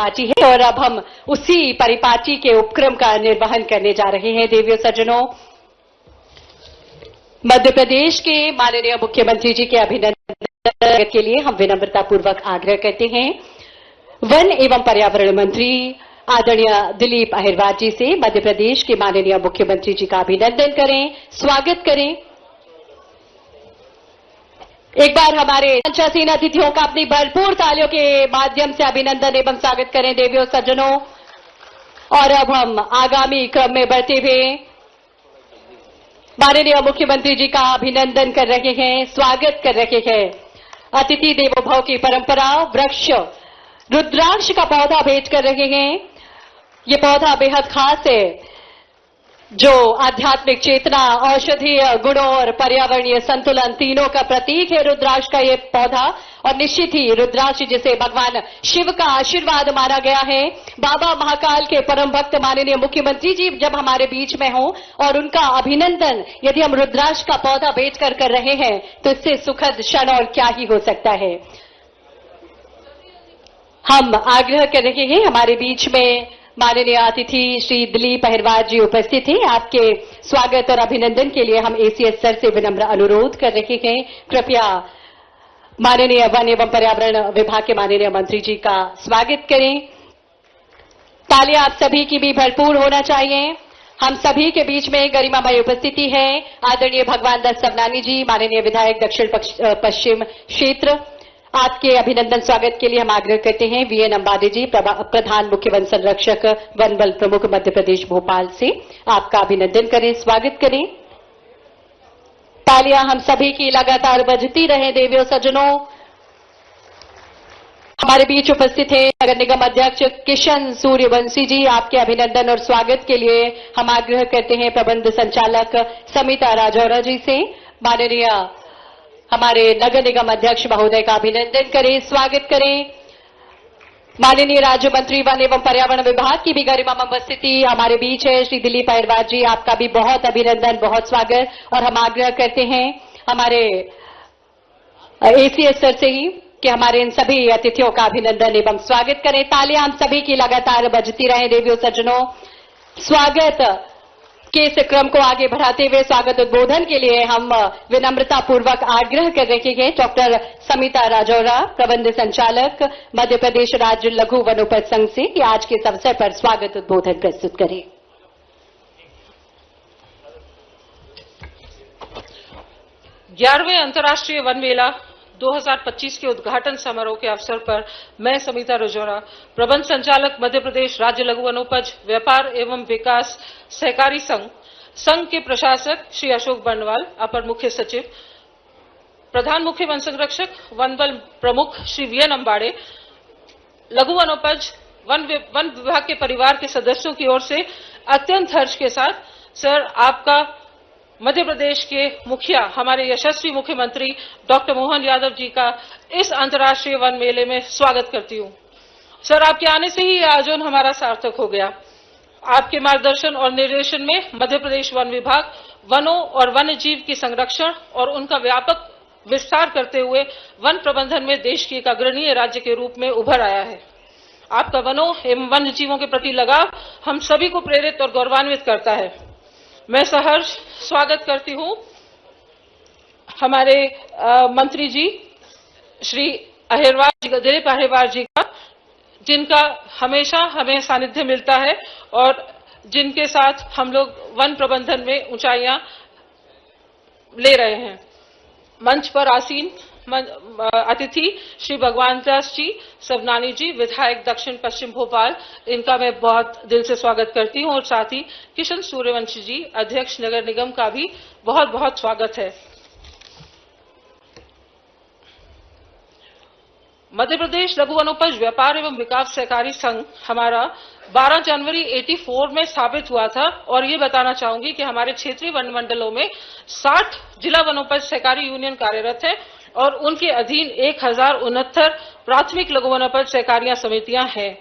परिपाटी है और अब हम उसी परिपाटी के उपक्रम का निर्वहन करने जा रहे हैं। देवियों सज्जनों, मध्य प्रदेश के माननीय मुख्यमंत्री जी के अभिनंदन के लिए हम विनम्रता पूर्वक आग्रह करते हैं वन एवं पर्यावरण मंत्री आदरणीय दिलीप अहिरवार जी से मध्य प्रदेश के माननीय मुख्यमंत्री जी का अभिनंदन करें, स्वागत करें। एक बार हमारे मंचासीन अतिथियों का अपनी भरपूर तालियों के माध्यम से अभिनंदन एवं स्वागत करें देवियों सज्जनों। और अब हम आगामी क्रम में बढ़ते हुए माननीय मुख्यमंत्री जी का अभिनंदन कर रहे हैं, स्वागत कर रहे हैं। अतिथि देवो भव की परंपरा वृक्ष रुद्राक्ष का पौधा भेंट कर रहे हैं। ये पौधा बेहद खास है, जो आध्यात्मिक चेतना, औषधीय गुणों और पर्यावरणीय संतुलन तीनों का प्रतीक है। रुद्राक्ष का ये पौधा, और निश्चित ही रुद्राक्ष जिसे भगवान शिव का आशीर्वाद माना गया है। बाबा महाकाल के परम भक्त माननीय मुख्यमंत्री जी जब हमारे बीच में हों और उनका अभिनंदन यदि हम रुद्राक्ष का पौधा बेच कर रहे हैं तो इससे सुखद क्षण और क्या ही हो सकता है। हम आग्रह कर रहे हैं, हमारे बीच में माननीय अतिथि श्री दिलीप अहिरवार जी उपस्थित हैं। आपके स्वागत और अभिनंदन के लिए हम एसीएस सर से विनम्र अनुरोध कर रहे हैं, कृपया माननीय वन एवं पर्यावरण विभाग के माननीय मंत्री जी का स्वागत करें। तालियां आप सभी की भी भरपूर होना चाहिए। हम सभी के बीच में गरिमामय उपस्थिति है आदरणीय भगवान दास सवनानी जी, माननीय विधायक दक्षिण पश्चिम क्षेत्र। आपके अभिनंदन स्वागत के लिए हम आग्रह करते हैं वीएन अंबाडी जी, प्रधान मुख्य वन संरक्षक वन बल प्रमुख मध्य प्रदेश भोपाल से। आपका अभिनंदन करें, स्वागत करें। तालियां हम सभी की लगातार बजती रहे देवियों सज्जनों। हमारे बीच उपस्थित है नगर निगम अध्यक्ष किशन सूर्यवंशी जी। आपके अभिनंदन और स्वागत के लिए हम आग्रह करते हैं प्रबंध संचालक समिता राजौरा जी से। माननीय हमारे नगर निगम अध्यक्ष महोदय का अभिनंदन करें, स्वागत करें। माननीय राज्य मंत्री वन एवं पर्यावरण विभाग की भी गरिमामय उपस्थिति हमारे बीच है श्री दिलीप अहिरवार जी। आपका भी बहुत अभिनंदन, बहुत स्वागत। और हम आग्रह करते हैं हमारे एसीएस सर से ही कि हमारे इन सभी अतिथियों का अभिनंदन एवं स्वागत करें। तालियां हम सभी की लगातार बजती रहे देवियों सज्जनों। स्वागत के इस क्रम को आगे बढ़ाते हुए स्वागत उद्बोधन के लिए हम विनम्रता पूर्वक आग्रह कर रहे हैं डॉक्टर समिता राजौरा, प्रबंध संचालक मध्य प्रदेश राज्य लघु वनोपज संघ से, कि आज के इस अवसर पर स्वागत उद्बोधन प्रस्तुत करें। 11वें अंतर्राष्ट्रीय वन मेला 2025 के उद्घाटन समारोह के अवसर पर मैं समिता राजौरा, प्रबंध संचालक मध्य प्रदेश राज्य लघु वनोपज व्यापार एवं विकास सहकारी संघ के प्रशासक श्री अशोक बर्नवाल, अपर मुख्य सचिव, प्रधान मुख्य वन संरक्षक वन बल प्रमुख श्री वीएन अंबाड़े, लघु वनोपज वन विभाग के परिवार के सदस्यों की ओर से अत्यंत हर्ष के साथ सर आपका मध्य प्रदेश के मुखिया हमारे यशस्वी मुख्यमंत्री डॉक्टर मोहन यादव जी का इस अंतर्राष्ट्रीय वन मेले में स्वागत करती हूं। सर, आपके आने से ही यह आयोजन हमारा सार्थक हो गया। आपके मार्गदर्शन और निर्देशन में मध्य प्रदेश वन विभाग वनों और वन्य जीव की संरक्षण और उनका व्यापक विस्तार करते हुए वन प्रबंधन में देश की एक अग्रणीय राज्य के रूप में उभर आया है। आपका वनों एवं वन्य जीवों के प्रति लगाव हम सभी को प्रेरित और गौरवान्वित करता है। मैं सहर्ष स्वागत करती हूं हमारे मंत्री जी श्री दिलीप अहिरवार जी का, जिनका हमेशा हमें सानिध्य मिलता है और जिनके साथ हम लोग वन प्रबंधन में ऊंचाइयां ले रहे हैं। मंच पर आसीन अतिथि श्री भगवान दास जी सवनानी जी, विधायक दक्षिण पश्चिम भोपाल, इनका मैं बहुत दिल से स्वागत करती हूं और साथ ही किशन सूर्यवंशी जी, अध्यक्ष नगर निगम, का भी बहुत बहुत स्वागत है। मध्य प्रदेश लघु वनोपज व्यापार एवं विकास सहकारी संघ हमारा 12 जनवरी 1984 में स्थापित हुआ था और ये बताना चाहूंगी कि हमारे क्षेत्रीय वन मंडलों में 60 जिला वनोपज सहकारी यूनियन कार्यरत है और उनके अधीन 1069 प्राथमिक लघु वनोपज सहकारियां समितियां हैं।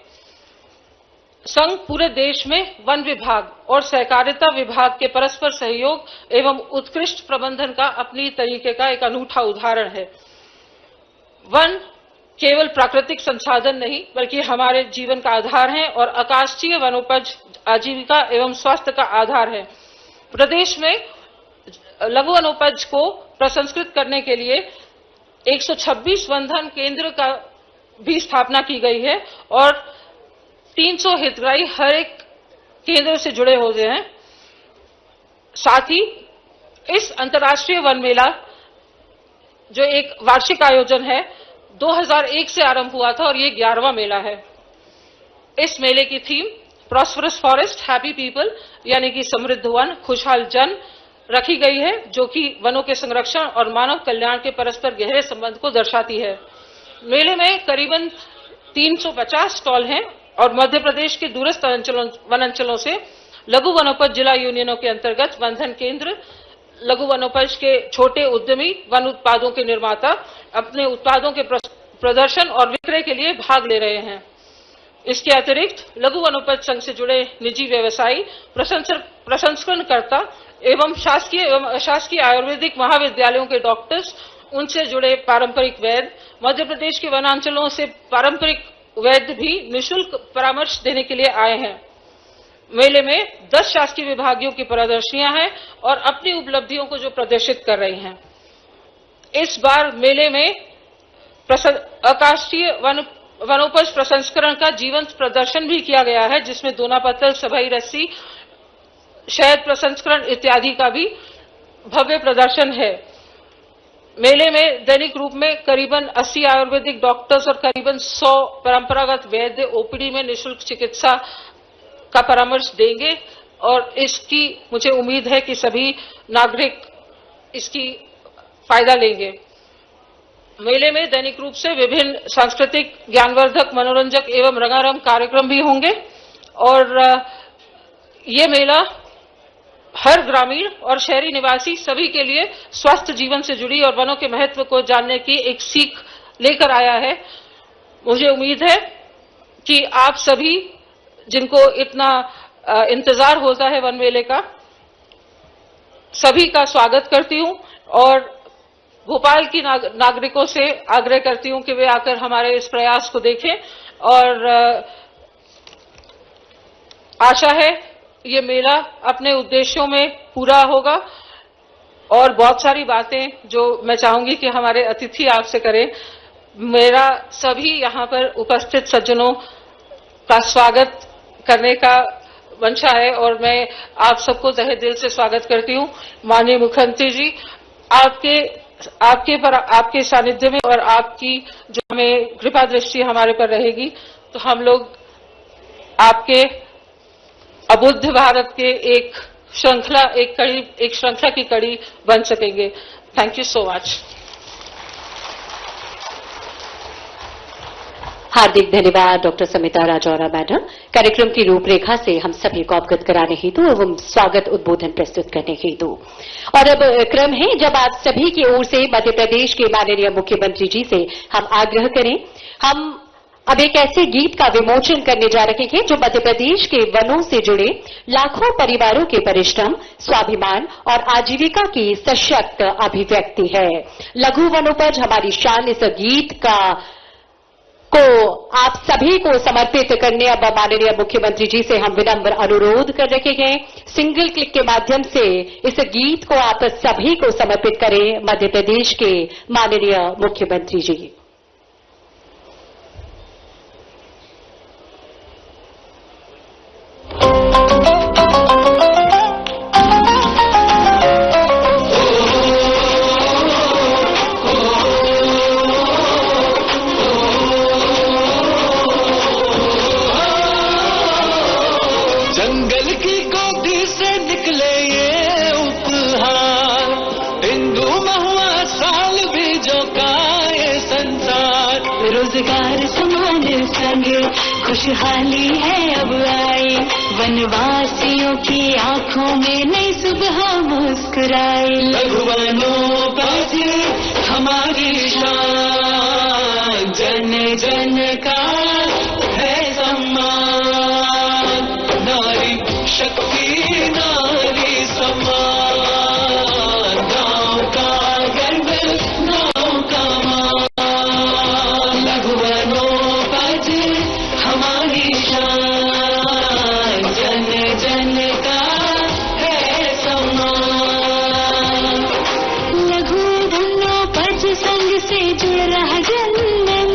संघ पूरे देश में वन विभाग और सहकारिता विभाग के परस्पर सहयोग एवं उत्कृष्ट प्रबंधन का अपनी तरीके का एक अनूठा उदाहरण है। वन केवल प्राकृतिक संसाधन नहीं बल्कि हमारे जीवन का आधार हैं और आकाशीय वनोपज आजीविका एवं स्वास्थ्य का आधार है। प्रदेश में लघु वनोपज को प्रसंस्कृत करने के लिए 126 वनधन केंद्र का भी स्थापना की गई है और 300 हितग्राही हर एक केंद्र से जुड़े हुए हैं। साथ ही इस अंतर्राष्ट्रीय वन मेला जो एक वार्षिक आयोजन है 2001 से आरंभ हुआ था और ये 11वां मेला है। इस मेले की theme prosperous forest happy people यानी कि समृद्ध वन खुशहाल जन रखी गई है, जो कि वनों के संरक्षण और मानव कल्याण के परस्पर गहरे संबंध को दर्शाती है। मेले में करीबन 350 स्टॉल हैं और मध्य प्रदेश के दूरस्थ वनांचलों से लघु वनोपज जिला यूनियनों के अंतर्गत वनधन केंद्र, लघु वनोपज के छोटे उद्यमी, वन उत्पादों के निर्माता अपने उत्पादों के प्रदर्शन और विक्रय के लिए भाग ले रहे हैं। इसके अतिरिक्त लघु वनोपज संघ से जुड़े निजी व्यवसायी, प्रसंस्करणकर्ता एवं शासकीय एवं अशासकीय आयुर्वेदिक महाविद्यालयों के डॉक्टर्स, उनसे जुड़े पारंपरिक वैद्य, मध्य प्रदेश के वनांचलों से पारंपरिक वैद्य भी निःशुल्क परामर्श देने के लिए आए हैं। मेले में 10 शासकीय विभागों की प्रदर्शनियां हैं और अपनी उपलब्धियों को जो प्रदर्शित कर रही हैं। इस बार मेले में आकाशीय वनोपज प्रसंस्करण का जीवंत प्रदर्शन भी किया गया है, जिसमें दोना पत्तल, सभई रस्सी, शहद प्रसंस्करण इत्यादि का भी भव्य प्रदर्शन है। मेले में दैनिक रूप में करीबन 80 आयुर्वेदिक डॉक्टर्स और करीबन 100 परंपरागत वैद्य ओपीडी में निःशुल्क चिकित्सा का परामर्श देंगे और इसकी मुझे उम्मीद है कि सभी नागरिक इसकी फायदा लेंगे। मेले में दैनिक रूप से विभिन्न सांस्कृतिक, ज्ञानवर्धक, मनोरंजक एवं रंगारंग कार्यक्रम भी होंगे और ये मेला हर ग्रामीण और शहरी निवासी सभी के लिए स्वस्थ जीवन से जुड़ी और वनों के महत्व को जानने की एक सीख लेकर आया है। मुझे उम्मीद है कि आप सभी जिनको इतना इंतजार होता है वन मेले का, सभी का स्वागत करती हूं और भोपाल की नागरिकों से आग्रह करती हूं कि वे आकर हमारे इस प्रयास को देखें और आशा है ये मेला अपने उद्देश्यों में पूरा होगा और बहुत सारी बातें जो मैं चाहूंगी कि हमारे अतिथि आपसे करें। मेरा सभी यहाँ पर उपस्थित सज्जनों का स्वागत करने का मंशा है और मैं आप सबको तहे दिल से स्वागत करती हूँ। माननीय मुख्यमंत्री जी, आपके सानिध्य में और आपकी जो हमें कृपा दृष्टि हमारे पर रहेगी तो हम लोग आपके अबुद्ध भारत के एक श्रृंखला की कड़ी बन सकेंगे। Thank you so much. हार्दिक धन्यवाद डॉक्टर समिता राजौरा मैडम। कार्यक्रम की रूपरेखा से हम सभी को अवगत कराने हेतु एवं स्वागत उद्बोधन प्रस्तुत करने हेतु और अब क्रम है जब आप सभी की ओर से मध्य प्रदेश के माननीय मुख्यमंत्री जी से हम आग्रह करें। हम अब एक ऐसे गीत का विमोचन करने जा रहे हैं जो मध्य प्रदेश के वनों से जुड़े लाखों परिवारों के परिश्रम, स्वाभिमान और आजीविका की सशक्त अभिव्यक्ति है। लघु वनोपज हमारी शान, इस गीत को आप सभी को समर्पित करने अब माननीय मुख्यमंत्री जी से हम विनम्र अनुरोध कर रहे हैं। सिंगल क्लिक के माध्यम से इस गीत को आप सभी को समर्पित करें मध्य प्रदेश के माननीय मुख्यमंत्री जी। रोजगार समान संग खुशहाली है अब आई, वनवासियों की आंखों में नई सुबह मुस्कुराई। लघु वनोपज हमारी शान, जन जन का है सम्मान। नारी शक्ति नारी सम्मान, गांव का गर्व गांव का मान। लघु रहा जन्नत,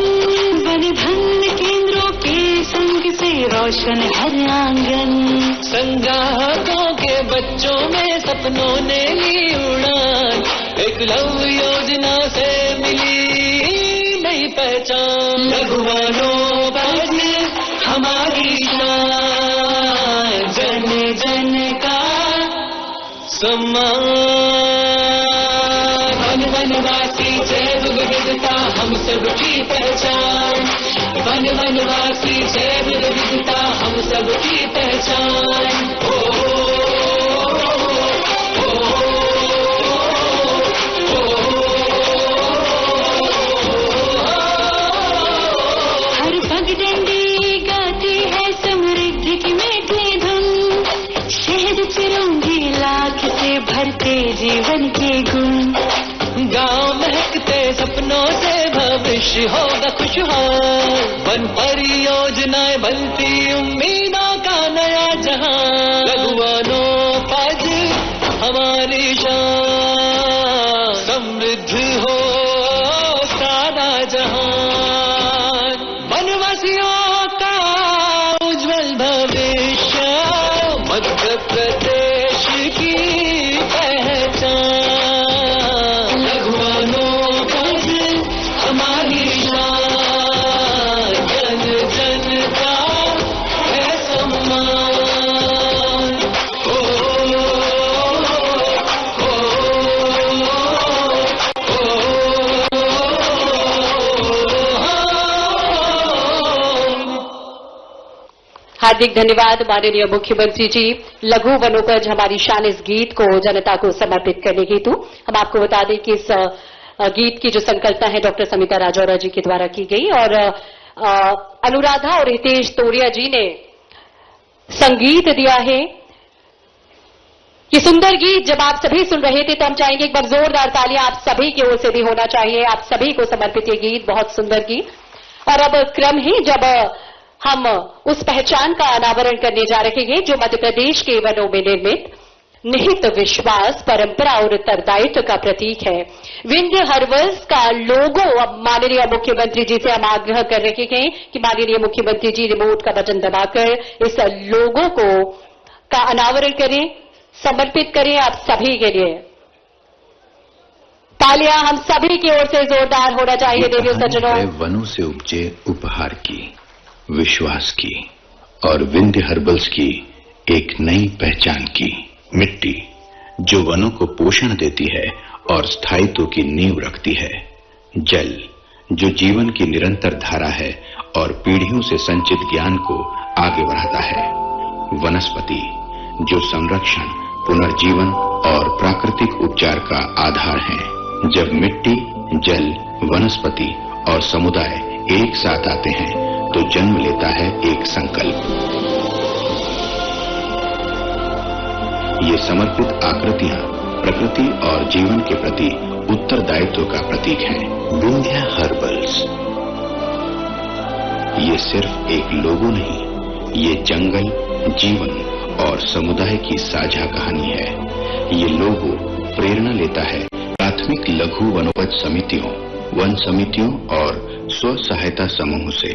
वन धन केंद्रों के संग से रोशन हर आंगन। संग्राहकों के बच्चों में सपनों ने ली उड़ान, एकलव्य योजना से मिली नई पहचान। लघुवनोपज हमारी शान, जन जन का सम्मान। वन वनवासी जैव विविधता हम सबकी पहचान, वन वनवासी जैव विविधता हम सबकी पहचान। हर पगडंडी गाती है समृद्धि की मीठी धुन, शहद चिरौंधी लाख से भरते जीवन के गुण। गांव महकते सपनों से भविष्य होगा खुशहाल, वन परियोजनाएं बनती उम्मीदों का नया जहां। लघुवनोपज हमारी शान, समृद्ध हो सारा जहान। वनवासियों का उज्जवल भविष्य मध्य प्रदेश की पहचान। लघुवनोपज हमारी शान, जन जन का है सम्मान। हार्दिक धन्यवाद माननीय मुख्यमंत्री जी। लघु वनोपज हमारी शान इस गीत को जनता को समर्पित करने हेतु हम आपको बता दें कि इस गीत की जो संकल्पना है डॉक्टर समिता राजौरा जी के द्वारा की गई और अनुराधा और हितेश तोरिया जी ने संगीत दिया है। ये सुंदर गीत जब आप सभी सुन रहे थे तो हम चाहेंगे एक बार जोरदार तालियां आप सभी की ओर से भी होना चाहिए। आप सभी को समर्पित ये गीत, बहुत सुंदर गीत। और अब क्रम है जब हम उस पहचान का अनावरण करने जा रहे हैं जो मध्य प्रदेश के वनों में निर्मित निहित विश्वास, परंपरा और उत्तरदायित्व का प्रतीक है। विंध्य हर्बल्स का लोगो अब माननीय मुख्यमंत्री जी से हम आग्रह कर रहे हैं कि माननीय मुख्यमंत्री जी रिमोट का बटन दबाकर इस लोगो को का अनावरण करें, समर्पित करें आप सभी के लिए। तालियां हम सभी की ओर से जोरदार होना चाहिए। देवियों सज्जनों, वनों से उपजे उपहार की, विश्वास की और विंध्य हर्बल्स की एक नई पहचान की। मिट्टी जो वनों को पोषण देती है और स्थायित्व की नींव रखती है। जल जो जीवन की निरंतर धारा है और पीढ़ियों से संचित ज्ञान को आगे बढ़ाता है। वनस्पति जो संरक्षण, पुनर्जीवन और प्राकृतिक उपचार का आधार है। जब मिट्टी, जल, वनस्पति और समुदाय एक साथ आते हैं तो जन्म लेता है एक संकल्प। ये समर्पित आकृतियां प्रकृति और जीवन के प्रति उत्तरदायित्व का प्रतीक हैं। विंध्य हर्बल्स ये सिर्फ एक लोगो नहीं, ये जंगल, जीवन और समुदाय की साझा कहानी है। ये लोगो प्रेरणा लेता है प्राथमिक लघु वनोपज समितियों, वन समितियों और स्व सहायता समूह से,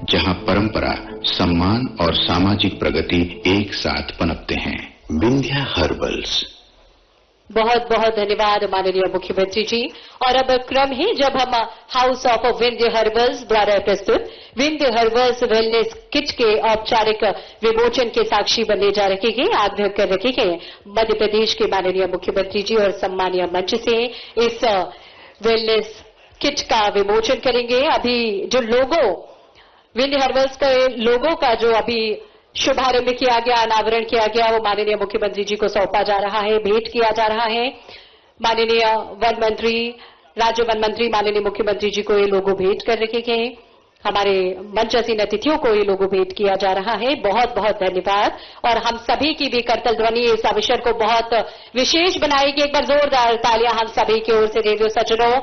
जहां परंपरा, सम्मान और सामाजिक प्रगति एक साथ पनपते हैं। विंध्य हर्बल्स। बहुत बहुत धन्यवाद माननीय मुख्यमंत्री जी। और अब क्रम है जब हम हाउस ऑफ विंध्य हर्बल्स द्वारा प्रस्तुत विंध्य हर्बल्स वेलनेस किट के औपचारिक विमोचन के साक्षी बनने जा रहे हैं। आग्रह कर रखे हैं मध्य प्रदेश के माननीय मुख्यमंत्री जी और सम्मानीय मंच से इस वेलनेस किट का विमोचन करेंगे। अभी जो लोगो विंध्य हर्बल्स के लोगो का जो अभी शुभारंभ किया गया, अनावरण किया गया, वो माननीय मुख्यमंत्री जी को सौंपा जा रहा है, भेंट किया जा रहा है। माननीय वन मंत्री, राज्य वन मंत्री माननीय मुख्यमंत्री जी को ये लोगो भेंट कर रखे हैं। हमारे मंचासीन अतिथियों को ये लोगो भेंट किया जा रहा है। बहुत बहुत धन्यवाद। और हम सभी की भी करतल ध्वनि इस अवसर को बहुत विशेष बनाएगी। एक बार जोरदार तालियां हम सभी की ओर से रेडियो सज्जनों।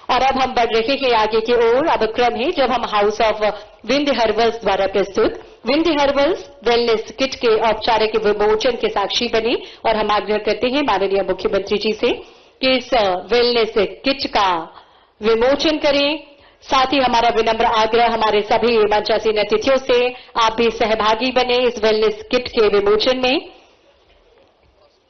और अब हम बढ़ रहे हैं आगे की ओर। अब क्रम है जब हम हाउस ऑफ विंध्य हर्बल्स द्वारा प्रस्तुत विंध्य हर्बल्स वेलनेस किट के औपचारिक विमोचन के साक्षी बने और हम आग्रह करते हैं माननीय मुख्यमंत्री जी से कि इस वेलनेस किट का विमोचन करें, साथ ही हमारा विनम्र आग्रह हमारे सभी मंचासीन अतिथियों से, आप भी सहभागी बने इस वेलनेस किट के विमोचन में।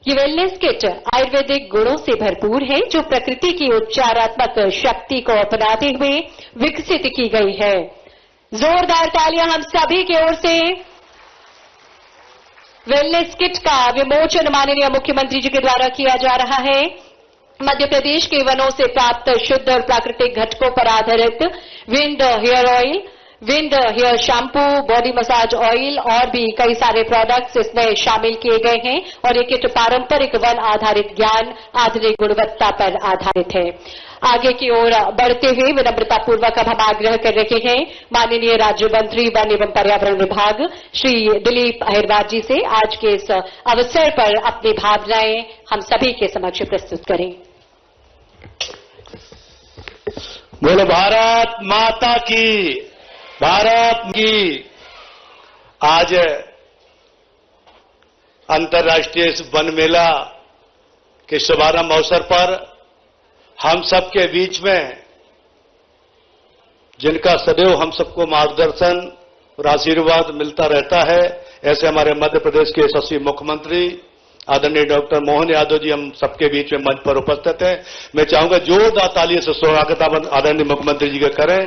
ये वेलनेस किट आयुर्वेदिक गुणों से भरपूर है, जो प्रकृति की उपचारात्मक शक्ति को अपनाते हुए विकसित की गई है। जोरदार तालियां हम सभी की ओर से। वेलनेस किट का विमोचन माननीय मुख्यमंत्री जी के द्वारा किया जा रहा है। मध्य प्रदेश के वनों से प्राप्त शुद्ध और प्राकृतिक घटकों पर आधारित wind hair oil, wind hair shampoo, body massage oil और भी कई सारे प्रोडक्ट्स इसमें शामिल किए गए हैं और ये किट पारंपरिक वन आधारित ज्ञान, आधुनिक गुणवत्ता पर आधारित है। आगे की ओर बढ़ते हुए विनम्रतापूर्वक अब हम आग्रह कर रहे हैं माननीय राज्य मंत्री वन एवं पर्यावरण विभाग श्री दिलीप अहिरवार जी से आज के इस अवसर पर अपनी भावनाएं हम सभी के समक्ष प्रस्तुत करें। बोलो भारत माता की, भारत की। आज अंतर्राष्ट्रीय इस वन मेला के शुभारंभ अवसर पर हम सबके बीच में जिनका सदैव हम सबको मार्गदर्शन और आशीर्वाद मिलता रहता है, ऐसे हमारे मध्य प्रदेश के यशस्वी मुख्यमंत्री आदरणीय डॉक्टर मोहन यादव जी हम सबके बीच में मंच पर उपस्थित हैं। मैं चाहूंगा जोरदार तालियों से स्वागत आदरणीय मुख्यमंत्री जी का करें।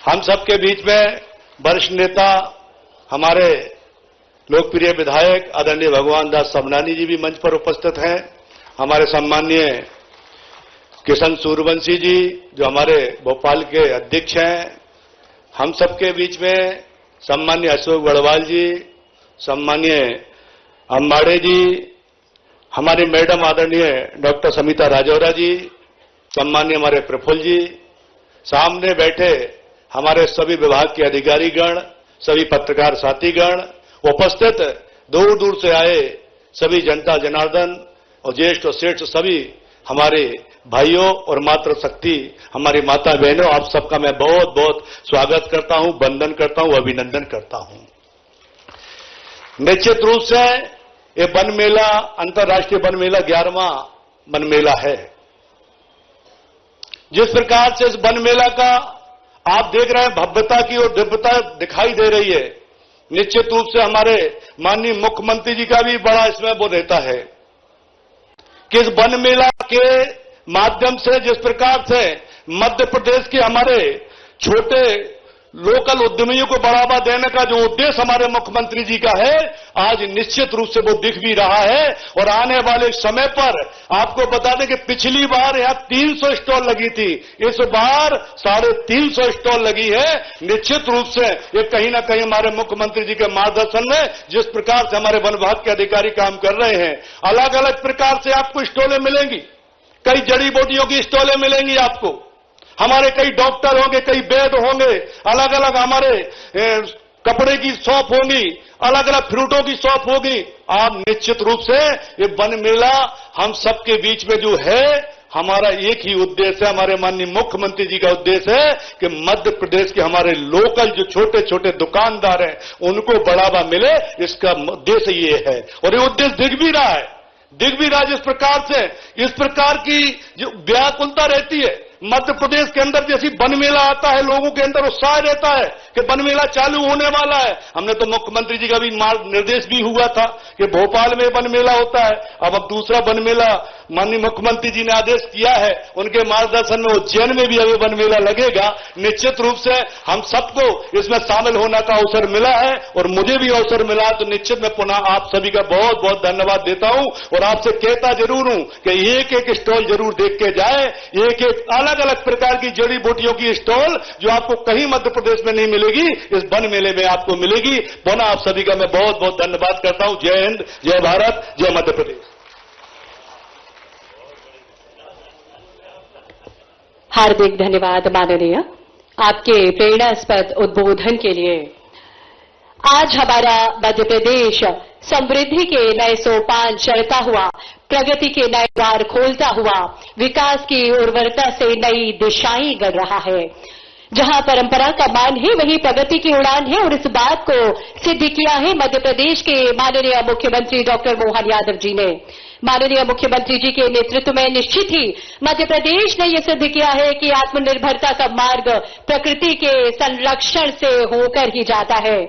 हम सबके बीच में वरिष्ठ नेता हमारे लोकप्रिय विधायक आदरणीय भगवान दास सबनानी जी भी मंच पर उपस्थित हैं। हमारे सम्माननीय किशन सूर्यवंशी जी जो हमारे भोपाल के अध्यक्ष हैं। हम सबके बीच में सम्माननीय अशोक बड़वाल जी, सम्माननीय अंबाड़े जी, हमारी मैडम आदरणीय डॉक्टर समिता राजौरा जी, सम्माननीय हमारे प्रफुल्ल जी, सामने बैठे हमारे सभी विभाग के अधिकारीगण, सभी पत्रकार साथीगण, उपस्थित दूर दूर से आए सभी जनता जनार्दन और ज्येष्ठ और श्रेष्ठ सभी हमारे भाइयों और मातृशक्ति हमारी माता बहनों, आप सबका मैं बहुत बहुत स्वागत करता हूं, वंदन करता हूं, अभिनंदन करता हूं। निश्चित रूप से ये वन मेला अंतर्राष्ट्रीय वन मेला 11वां वन मेला है। जिस प्रकार से इस वन मेला का आप देख रहे हैं भव्यता की और दिव्यता दिखाई दे रही है, निश्चित रूप से हमारे माननीय मुख्यमंत्री जी का भी बड़ा इसमें वो रहता है कि इस वन मेला के माध्यम से जिस प्रकार से मध्य प्रदेश के हमारे छोटे लोकल उद्यमियों को बढ़ावा देने का जो उद्देश्य हमारे मुख्यमंत्री जी का है, आज निश्चित रूप से वो दिख भी रहा है। और आने वाले समय पर आपको बता दें कि पिछली बार यहां 300 स्टॉल लगी थी, इस बार 350 स्टॉल लगी है। निश्चित रूप से ये कहीं ना कहीं हमारे मुख्यमंत्री जी के मार्गदर्शन में जिस प्रकार से हमारे वन विभाग के अधिकारी काम कर रहे हैं, अलग अलग प्रकार से आपको स्टॉलें मिलेंगी, कई जड़ी बूटियों की स्टॉलें मिलेंगी आपको, हमारे कई डॉक्टर होंगे, कई वैद्य होंगे, अलग अलग हमारे कपड़े की शॉप होंगी, अलग अलग फ्रूटों की शॉप होगी। आप निश्चित रूप से ये वन मेला हम सबके बीच में जो है, हमारा एक ही उद्देश्य है, हमारे माननीय मुख्यमंत्री जी का उद्देश्य है कि मध्य प्रदेश के हमारे लोकल जो छोटे छोटे दुकानदार हैं उनको बढ़ावा मिले, इसका उद्देश्य ये है। और ये उद्देश्य दिख भी रहा है, जिस प्रकार से इस प्रकार की जो व्याकुलता रहती है मध्य प्रदेश के अंदर, जैसी वन मेला आता है लोगों के अंदर उत्साह रहता है कि वन मेला चालू होने वाला है। हमने तो मुख्यमंत्री जी का भी निर्देश भी हुआ था कि भोपाल में वन मेला होता है, अब दूसरा वन मेला माननीय मुख्यमंत्री जी ने आदेश किया है, उनके मार्गदर्शन में उज्जैन में भी अभी वन मेला लगेगा। निश्चित रूप से हम सबको इसमें शामिल होने का अवसर मिला है और मुझे भी अवसर मिला, तो निश्चित मैं पुनः आप सभी का बहुत बहुत धन्यवाद देता हूं और आपसे कहता जरूर हूं कि एक एक स्टॉल जरूर देख के जाए, एक एक अलग अलग प्रकार की जड़ी बूटियों की स्टॉल जो आपको कहीं मध्य प्रदेश में नहीं मिलेगी, इस वन मेले में आपको मिलेगी। पुनः आप सभी का मैं बहुत बहुत धन्यवाद करता हूं। जय हिंद, जय भारत, जय मध्य प्रदेश। हार्दिक धन्यवाद माननीय, आपके प्रेरणास्पद उद्बोधन के लिए। आज हमारा मध्य प्रदेश समृद्धि के नए सोपान चढ़ता हुआ, प्रगति के नए द्वार खोलता हुआ, विकास की उर्वरता से नई दिशाएं गढ़ रहा है। जहां परंपरा का मान है वहीं प्रगति की उड़ान है और इस बात को सिद्ध किया है मध्य प्रदेश के माननीय मुख्यमंत्री डॉक्टर मोहन यादव जी ने। माननीय मुख्यमंत्री जी के नेतृत्व में निश्चित ही मध्य प्रदेश ने यह सिद्ध किया है कि आत्मनिर्भरता का मार्ग प्रकृति के संरक्षण से होकर ही जाता है।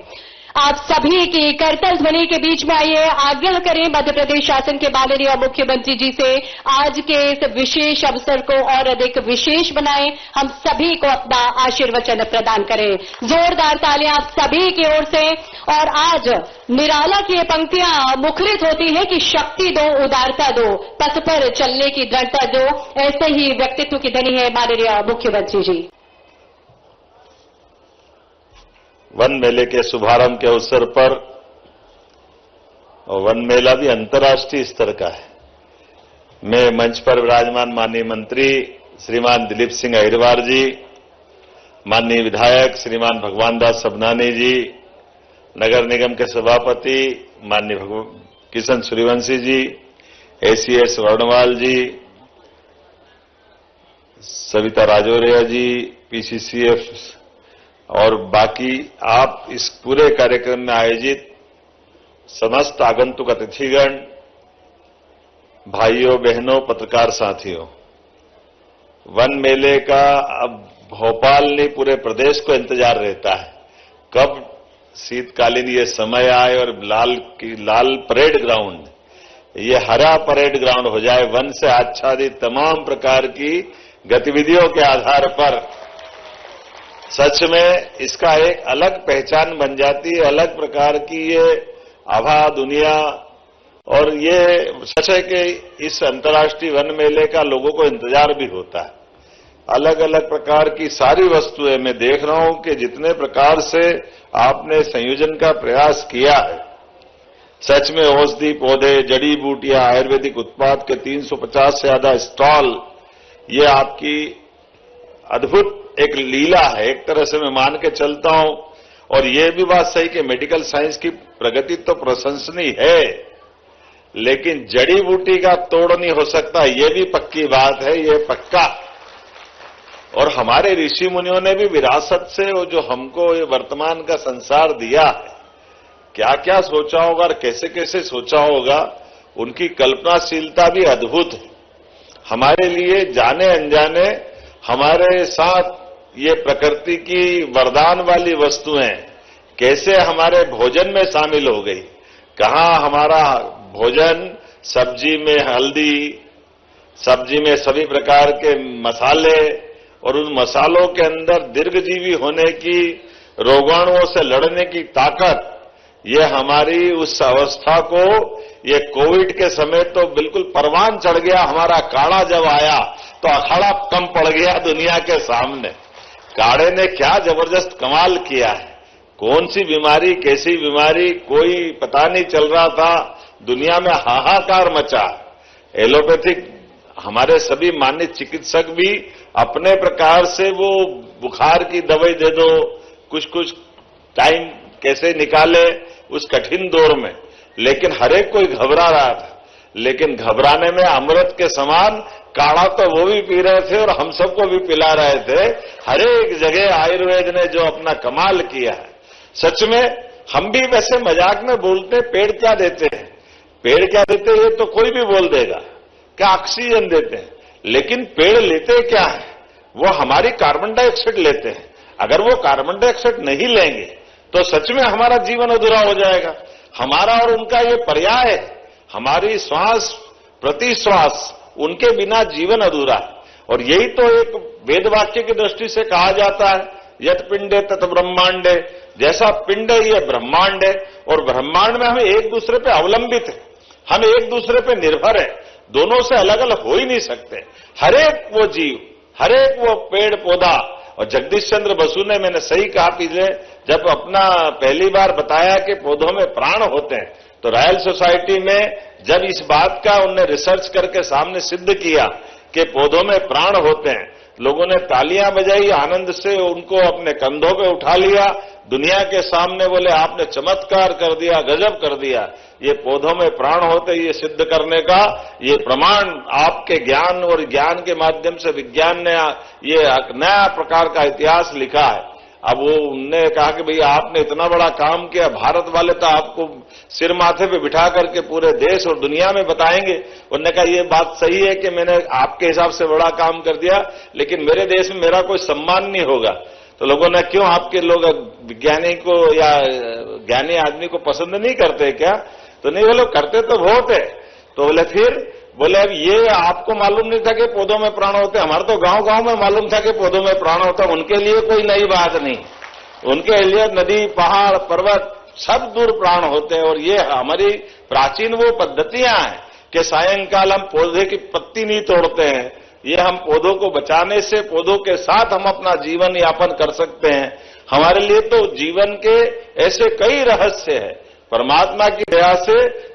आप सभी की करतल ध्वनि के बीच में आइए, आग्रह करें मध्य प्रदेश शासन के माननीय मुख्यमंत्री जी से आज के इस विशेष अवसर को और अधिक विशेष बनाएं, हम सभी को अपना आशीर्वचन प्रदान करें। जोरदार तालियां आप सभी की ओर से। और आज निराला की ये पंक्तियां मुखरित होती है कि शक्ति दो, उदारता दो, पथ पर चलने की दृढ़ता दो। ऐसे ही व्यक्तित्व की धनी है माननीय मुख्यमंत्री जी। वन मेले के शुभारंभ के अवसर पर, और वन मेला भी अंतर्राष्ट्रीय स्तर का है, मैं मंच पर विराजमान माननीय मंत्री श्रीमान दिलीप सिंह अहिरवार जी, माननीय विधायक श्रीमान भगवान दास सबनानी जी, नगर निगम के सभापति माननीय किशन सूर्यवंशी जी, एसीएस वर्णवाल जी, सविता राजौरिया जी, पीसीसीएफ और बाकी आप इस पूरे कार्यक्रम में आयोजित समस्त आगंतुक अतिथिगण, भाइयों बहनों, पत्रकार साथियों, वन मेले का अब भोपाल नहीं पूरे प्रदेश को इंतजार रहता है कब शीतकालीन ये समय आए और लाल परेड ग्राउंड, ये हरा परेड ग्राउंड हो जाए। वन से आच्छादित तमाम प्रकार की गतिविधियों के आधार पर सच में इसका एक अलग पहचान बन जाती है, अलग प्रकार की ये आभा दुनिया। और ये सच है कि इस अंतर्राष्ट्रीय वन मेले का लोगों को इंतजार भी होता है। अलग अलग प्रकार की सारी वस्तुएं मैं देख रहा हूं कि जितने प्रकार से आपने संयोजन का प्रयास किया है, सच में औषधि पौधे, जड़ी बूटियां, आयुर्वेदिक उत्पाद के 350 से ज्यादा स्टॉल, ये आपकी अद्भुत एक लीला है, एक तरह से मैं मान के चलता हूं। और ये भी बात सही कि मेडिकल साइंस की प्रगति तो प्रशंसनीय है, लेकिन जड़ी बूटी का तोड़ नहीं हो सकता, ये भी पक्की बात है, ये पक्का। और हमारे ऋषि मुनियों ने भी विरासत से वो जो हमको ये वर्तमान का संसार दिया है, क्या क्या सोचा होगा और कैसे कैसे सोचा होगा, उनकी कल्पनाशीलता भी अद्भुत है। हमारे लिए जाने अनजाने हमारे साथ ये प्रकृति की वरदान वाली वस्तुएं कैसे हमारे भोजन में शामिल हो गई। कहाँ हमारा भोजन, सब्जी में हल्दी, सब्जी में सभी प्रकार के मसाले, और उन मसालों के अंदर दीर्घजीवी होने की, रोगाणुओं से लड़ने की ताकत, ये हमारी उस अवस्था को, ये कोविड के समय तो बिल्कुल परवान चढ़ गया। हमारा काढ़ा जब आया तो अखाड़ा कम पड़ गया दुनिया के सामने। काढ़े ने क्या जबरदस्त कमाल किया है, कौन सी बीमारी, कैसी बीमारी, कोई पता नहीं चल रहा था, दुनिया में हाहाकार मचा। एलोपैथिक हमारे सभी मान्य चिकित्सक भी अपने प्रकार से वो बुखार की दवाई दे दो, कुछ कुछ टाइम कैसे निकाले उस कठिन दौर में, लेकिन हर एक कोई घबरा रहा था। लेकिन घबराने में अमृत के समान काढ़ा तो वो भी पी रहे थे और हम सबको भी पिला रहे थे। हर एक जगह आयुर्वेद ने जो अपना कमाल किया है, सच में हम भी वैसे मजाक में बोलते हैं, पेड़ क्या देते हैं, पेड़ क्या देते हैं, ये तो कोई भी बोल देगा, क्या ऑक्सीजन देते हैं, लेकिन पेड़ लेते क्या है, वो हमारी कार्बन डाइऑक्साइड लेते हैं। अगर वो कार्बन डाइऑक्साइड नहीं लेंगे तो सच में हमारा जीवन अधूरा हो जाएगा। हमारा और उनका ये पर्याय है, हमारी श्वास प्रति श्वास, उनके बिना जीवन अधूरा है। और यही तो एक वेद वाक्य की दृष्टि से कहा जाता है, यत पिंडे तत ब्रह्मांडे, जैसा पिंड है ये ब्रह्मांड है, और ब्रह्मांड में हम एक दूसरे पे अवलंबित है, हम एक दूसरे पे निर्भर है, दोनों से अलग अलग हो ही नहीं सकते। हर एक वो जीव, हर एक वो पेड़ पौधा, और जगदीश चंद्र बसु ने, मैंने सही कहा पिछले, जब अपना पहली बार बताया कि पौधों में प्राण होते हैं, तो रॉयल सोसाइटी में जब इस बात का उनने रिसर्च करके सामने सिद्ध किया कि पौधों में प्राण होते हैं, लोगों ने तालियां बजाई, आनंद से उनको अपने कंधों पे उठा लिया, दुनिया के सामने बोले आपने चमत्कार कर दिया, गजब कर दिया। ये पौधों में प्राण होते ये सिद्ध करने का ये प्रमाण आपके ज्ञान और ज्ञान के माध्यम से विज्ञान ने ये नया प्रकार का इतिहास लिखा है। अब वो उनने कहा कि भई आपने इतना बड़ा काम किया, भारत वाले तो आपको सिर माथे पे बिठा करके पूरे देश और दुनिया में बताएंगे। उन्होंने कहा ये बात सही है कि मैंने आपके हिसाब से बड़ा काम कर दिया, लेकिन मेरे देश में मेरा कोई सम्मान नहीं होगा। तो लोगों ने, क्यों आपके लोग विज्ञानी को या ज्ञानी आदमी को पसंद नहीं करते क्या? तो नहीं, बोले करते तो बहुत है। तो बोले फिर, बोले अब ये आपको मालूम नहीं था कि पौधों में प्राण होते, हमारे तो गांव गांव में मालूम था कि पौधों में प्राण होता, उनके लिए कोई नई बात नहीं, उनके लिए नदी पहाड़ पर्वत सब दूर प्राण होते हैं। और ये हमारी प्राचीन वो पद्धतियां हैं कि सायंकाल हम पौधे की पत्ती नहीं तोड़ते हैं, ये हम पौधों को बचाने से, पौधों के साथ हम अपना जीवन यापन कर सकते हैं। हमारे लिए तो जीवन के ऐसे कई रहस्य हैं। परमात्मा की दया से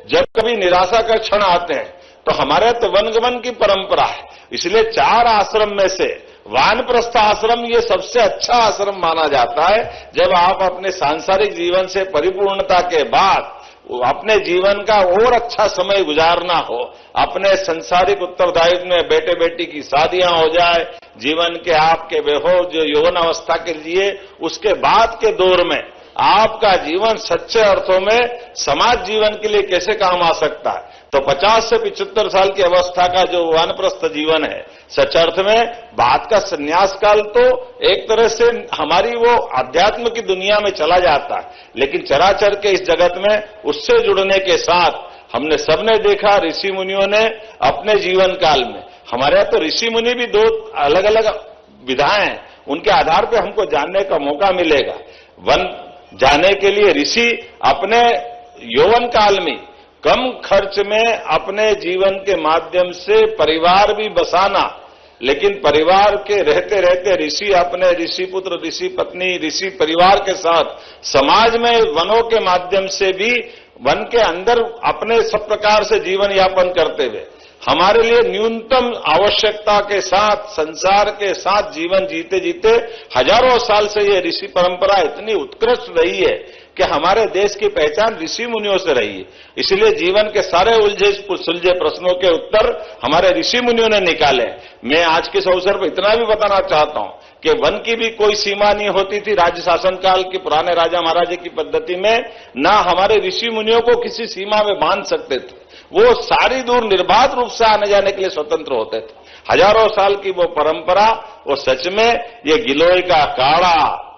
जब कभी निराशा का क्षण आते हैं तो हमारे तो वनगमन की परंपरा है, इसलिए 4 आश्रम में से वानप्रस्थ आश्रम ये सबसे अच्छा आश्रम माना जाता है। जब आप अपने सांसारिक जीवन से परिपूर्णता के बाद अपने जीवन का और अच्छा समय गुजारना हो, अपने संसारिक उत्तरदायित्व में बेटे बेटी की शादियां हो जाए, जीवन के आपके बेहो जो यौवन अवस्था के लिए, उसके बाद के दौर में आपका जीवन सच्चे अर्थों में समाज जीवन के लिए कैसे काम आ सकता है। तो 50 से 75 साल की अवस्था का जो वानप्रस्थ जीवन है, सच अर्थ में बात का संन्यास काल तो एक तरह से हमारी वो अध्यात्म की दुनिया में चला जाता है, लेकिन चराचर के इस जगत में उससे जुड़ने के साथ हमने सबने देखा, ऋषि मुनियों ने अपने जीवन काल में, हमारे यहाँ तो ऋषि मुनि भी 2 अलग अलग विधाएं हैं, उनके आधार पर हमको जानने का मौका मिलेगा। वन जाने के लिए ऋषि अपने यौवन काल में कम खर्च में अपने जीवन के माध्यम से परिवार भी बसाना, लेकिन परिवार के रहते रहते ऋषि अपने ऋषि पुत्र, ऋषि पत्नी, ऋषि परिवार के साथ समाज में वनों के माध्यम से भी वन के अंदर अपने सब प्रकार से जीवन यापन करते हुए हमारे लिए न्यूनतम आवश्यकता के साथ संसार के साथ जीवन जीते जीते हजारों साल से ये ऋषि परंपरा इतनी उत्कृष्ट रही है कि हमारे देश की पहचान ऋषि मुनियों से रही है। इसलिए जीवन के सारे उलझे सुलझे प्रश्नों के उत्तर हमारे ऋषि मुनियों ने निकाले। मैं आज के इस अवसर पर इतना भी बताना चाहता हूं कि वन की भी कोई सीमा नहीं होती थी राज्य शासन काल की पुराने राजा महाराजे की पद्धति में, ना हमारे ऋषि मुनियों को किसी सीमा में बांध सकते थे। वो सारी दूर निर्बाध रूप से आने जाने के लिए स्वतंत्र होते थे। हजारों साल की वो परंपरा, वो सच में ये गिलोय का काढ़ा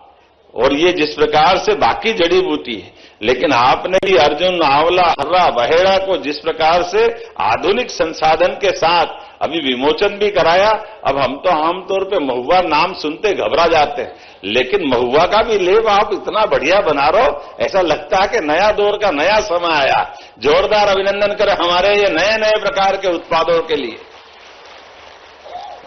और ये जिस प्रकार से बाकी जड़ी बूटी है, लेकिन आपने भी अर्जुन, आंवला, हर्रा, बहेड़ा को जिस प्रकार से आधुनिक संसाधन के साथ अभी विमोचन भी कराया। अब हम तो आमतौर पे महुआ नाम सुनते घबरा जाते हैं, लेकिन महुआ का भी लेप आप इतना बढ़िया बना रहे हो, ऐसा लगता है कि नया दौर का नया समय आया। जोरदार अभिनंदन करें हमारे ये नए नए प्रकार के उत्पादों के लिए।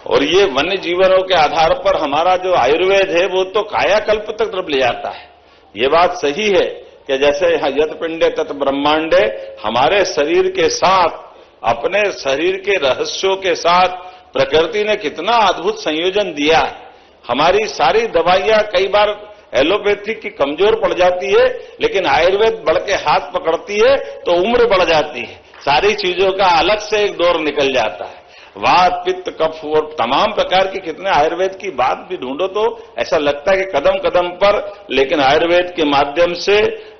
और ये वन्य जीवनों के आधार पर हमारा जो आयुर्वेद है वो तो कायाकल्प तक तरफ ले जाता है। ये बात सही है कि जैसे यत पिंडे तत् ब्रह्मांडे, हमारे शरीर के साथ, अपने शरीर के रहस्यों के साथ प्रकृति ने कितना अद्भुत संयोजन दिया है। हमारी सारी दवाइयां कई बार एलोपैथिक की कमजोर पड़ जाती है, लेकिन आयुर्वेद बढ़ के हाथ पकड़ती है तो उम्र बढ़ जाती है। सारी चीजों का अलग से एक दौर निकल जाता है। वात, पित्त, कफ और तमाम प्रकार की कितने आयुर्वेद की बात भी ढूंढो तो ऐसा लगता है कि कदम कदम पर, लेकिन आयुर्वेद के माध्यम से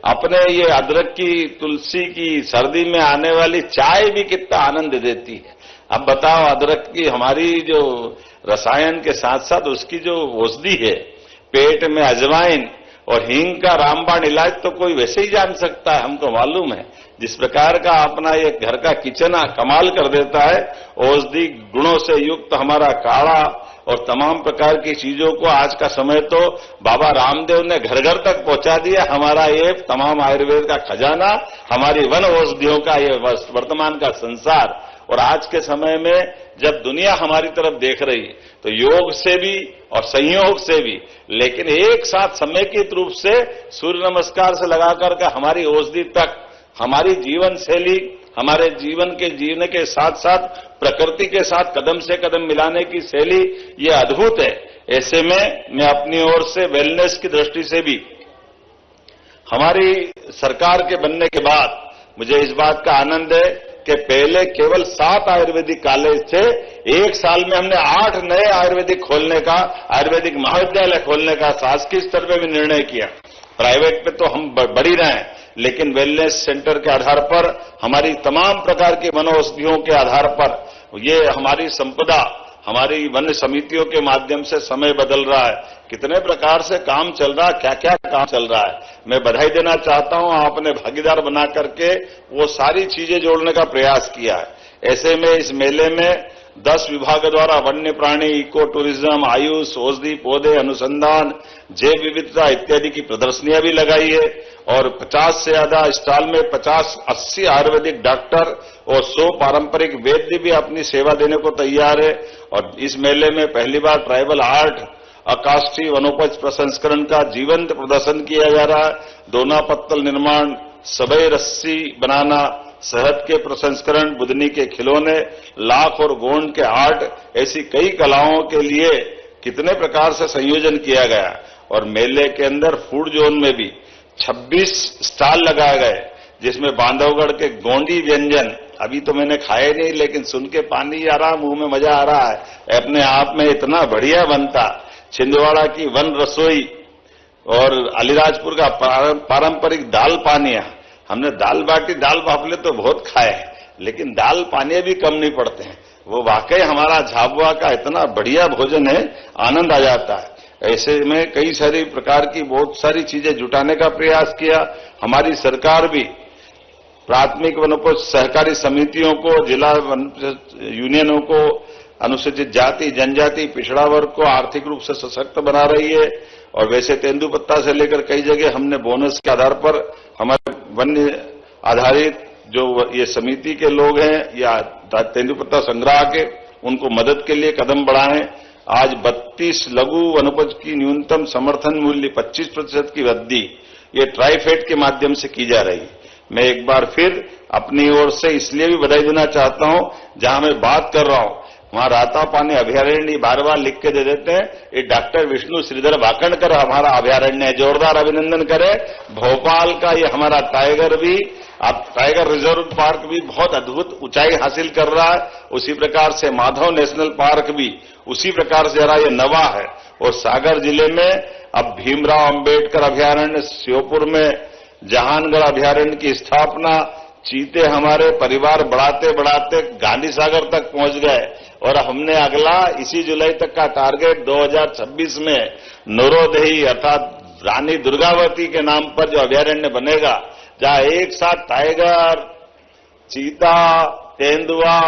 अपने ये अदरक की, तुलसी की, सर्दी में आने वाली चाय भी कितना आनंद देती है। अब बताओ, अदरक की हमारी जो रसायन के साथ साथ उसकी जो औषधि है, पेट में अजवाइन और हींग का रामबाण इलाज तो कोई वैसे ही जान सकता है, हमको मालूम है। जिस प्रकार का अपना ये घर का किचन कमाल कर देता है, औषधि गुणों से युक्त हमारा काढ़ा और तमाम प्रकार की चीजों को आज का समय तो बाबा रामदेव ने घर घर तक पहुंचा दिया। हमारा ये तमाम आयुर्वेद का खजाना, हमारी वन औषधियों का ये वर्तमान का संसार। और आज के समय में जब दुनिया हमारी तरफ देख रही है तो योग से भी और संयोग से भी, लेकिन एक साथ समेकित रूप से सूर्य नमस्कार से लगाकर के हमारी औषधि तक, हमारी जीवन शैली, हमारे जीवन के जीने के साथ साथ प्रकृति के साथ कदम से कदम मिलाने की शैली ये अद्भुत है। ऐसे में मैं अपनी ओर से वेलनेस की दृष्टि से भी हमारी सरकार के बनने के बाद मुझे इस बात का आनंद है कि पहले केवल 7 आयुर्वेदिक कॉलेज थे, एक साल में हमने 8 नए आयुर्वेदिक खोलने का, आयुर्वेदिक महाविद्यालय खोलने का शासकीय स्तर पर भी निर्णय किया। प्राइवेट पे तो हम बढ़ ही रहे हैं, लेकिन वेलनेस सेंटर के आधार पर, हमारी तमाम प्रकार की मनोऔषधियों के आधार पर, ये हमारी संपदा, हमारी वन समितियों के माध्यम से समय बदल रहा है। कितने प्रकार से काम चल रहा है, क्या क्या काम चल रहा है। मैं बधाई देना चाहता हूं, आपने भागीदार बना करके वो सारी चीजें जोड़ने का प्रयास किया है। ऐसे में इस मेले में 10 विभागों द्वारा वन्य प्राणी, इको टूरिज्म, आयुष, औषधि, पौधे, अनुसंधान, जैव विविधता इत्यादि की प्रदर्शनियां भी लगाई है और 50 से ज्यादा स्टॉल में 50-80 आयुर्वेदिक डॉक्टर और 100 पारंपरिक वैद्य भी अपनी सेवा देने को तैयार है। और इस मेले में पहली बार ट्राइबल आर्ट, अकाष्ठी वनोपज प्रसंस्करण का जीवंत प्रदर्शन किया जा रहा है। दोना पत्तल निर्माण, सबई रस्सी बनाना, शहद के प्रसंस्करण, बुदनी के खिलौने, लाख और गोंड के आर्ट, ऐसी कई कलाओं के लिए कितने प्रकार से संयोजन किया गया। और मेले के अंदर फूड जोन में भी 26 स्टॉल लगाए गए, जिसमें बांधवगढ़ के गोंडी व्यंजन, अभी तो मैंने खाए नहीं, लेकिन सुन के पानी आ रहा, मुंह में मजा आ रहा है, अपने आप में इतना बढ़िया बनता। छिंदवाड़ा की वन रसोई और अलीराजपुर का पारंपरिक दाल पानिया, हमने दाल बाटी, दाल बाफले तो बहुत खाए हैं, लेकिन दाल पानिया भी कम नहीं पड़ते हैं। वो वाकई हमारा झाबुआ का इतना बढ़िया भोजन है, आनंद आ जाता है। ऐसे में कई सारी प्रकार की बहुत सारी चीजें जुटाने का प्रयास किया। हमारी सरकार भी प्राथमिक वनोपज सहकारी समितियों को, जिला वन यूनियनों को, अनुसूचित जाति, जनजाति, पिछड़ा वर्ग को आर्थिक रूप से सशक्त बना रही है। और वैसे तेंदुपत्ता से लेकर कई जगह हमने बोनस के आधार पर हमारे वन्य आधारित जो ये समिति के लोग हैं या तेंदुपत्ता संग्रह के, उनको मदद के लिए कदम बढ़ाएं। आज 32 लघु वनोपज की न्यूनतम समर्थन मूल्य 25% की वृद्धि ये ट्राइफेड के माध्यम से की जा रही है। मैं एक बार फिर अपनी ओर से इसलिए भी बधाई देना चाहता हूं, जहां मैं बात कर रहा हूं वहां राता पानी अभयारण्य बार-बार लिख के दे देते हैं। ये डॉक्टर विष्णु श्रीधर वाकणकर हमारा अभयारण्य है, जोरदार अभिनंदन करें। भोपाल का ये हमारा टाइगर भी, अब टाइगर रिजर्व पार्क भी बहुत अद्भुत ऊंचाई हासिल कर रहा है। उसी प्रकार से माधव नेशनल पार्क भी उसी प्रकार से जरा ये नवा है। और सागर जिले में अब भीमराव अंबेडकर अभयारण्य, श्योपुर में जहानगढ़ अभयारण्य की स्थापना, चीते हमारे परिवार बढ़ाते बढ़ाते गांधी सागर तक पहुंच गए। और हमने अगला इसी जुलाई तक का टारगेट 2026 में नौरोदही अर्थात रानी दुर्गावती के नाम पर जो अभयारण्य बनेगा, जहां एक साथ टाइगर, चीता, तेंदुआ,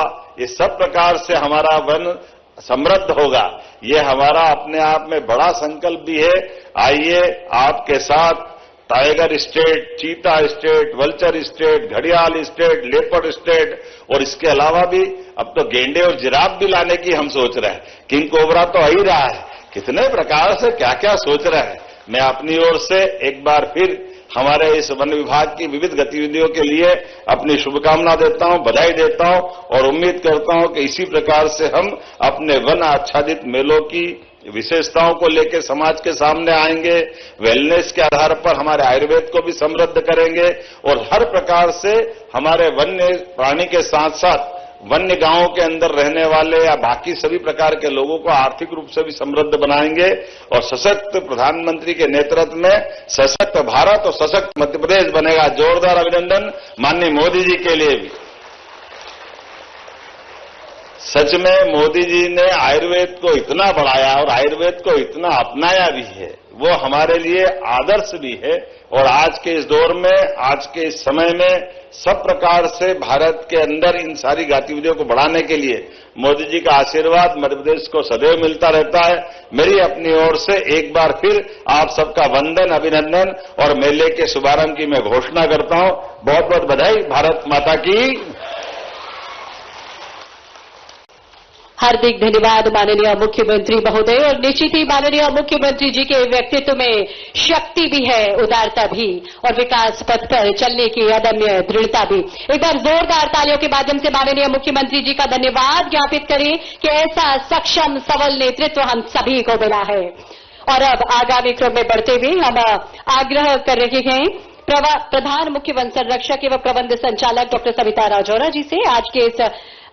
ये सब प्रकार से हमारा वन समृद्ध होगा। ये हमारा अपने आप में बड़ा संकल्प भी है। आइए आपके साथ टाइगर स्टेट, चीता स्टेट, वल्चर स्टेट, घड़ियाल स्टेट, लेपर्ड स्टेट, और इसके अलावा भी अब तो गेंडे और जिराफ भी लाने की हम सोच रहे हैं। किंग कोबरा तो आ ही रहा है, कितने प्रकार से क्या क्या सोच रहे हैं। मैं अपनी ओर से एक बार फिर हमारे इस वन विभाग की विविध गतिविधियों के लिए अपनी शुभकामना देता हूं, बधाई देता हूं और उम्मीद करता हूं कि इसी प्रकार से हम अपने वन आच्छादित मेलों की विशेषताओं को लेकर समाज के सामने आएंगे। वेलनेस के आधार पर हमारे आयुर्वेद को भी समृद्ध करेंगे और हर प्रकार से हमारे वन्य प्राणी के साथ साथ वन्य गांवों के अंदर रहने वाले या बाकी सभी प्रकार के लोगों को आर्थिक रूप से भी समृद्ध बनाएंगे। और सशक्त प्रधानमंत्री के नेतृत्व में सशक्त भारत और सशक्त मध्य प्रदेश बनेगा। जोरदार अभिनंदन माननीय मोदी जी के लिए भी। सच में मोदी जी ने आयुर्वेद को इतना बढ़ाया और आयुर्वेद को इतना अपनाया भी है, वो हमारे लिए आदर्श भी है। और आज के इस दौर में, आज के इस समय में सब प्रकार से भारत के अंदर इन सारी गतिविधियों को बढ़ाने के लिए मोदी जी का आशीर्वाद मध्य प्रदेश को सदैव मिलता रहता है। मेरी अपनी ओर से एक बार फिर आप सबका वंदन, अभिनंदन और मेले के शुभारंभ की मैं घोषणा करता हूं। बहुत बहुत बधाई। भारत माता की। हार्दिक धन्यवाद माननीय मुख्यमंत्री महोदय। और निश्चित ही माननीय मुख्यमंत्री जी के व्यक्तित्व में शक्ति भी है, उदारता भी और विकास पथ पर चलने की अदम्य दृढ़ता भी। एक बार जोरदार तालियों के माध्यम से माननीय मुख्यमंत्री जी का धन्यवाद ज्ञापित करें कि ऐसा सक्षम सबल नेतृत्व हम सभी को मिला है। और अब आगामी क्रम में बढ़ते हुए हम आग्रह कर रहे हैं प्रधान मुख्य वन संरक्षक एवं प्रबंध संचालक डॉक्टर सविता राजौरा जी से आज के इस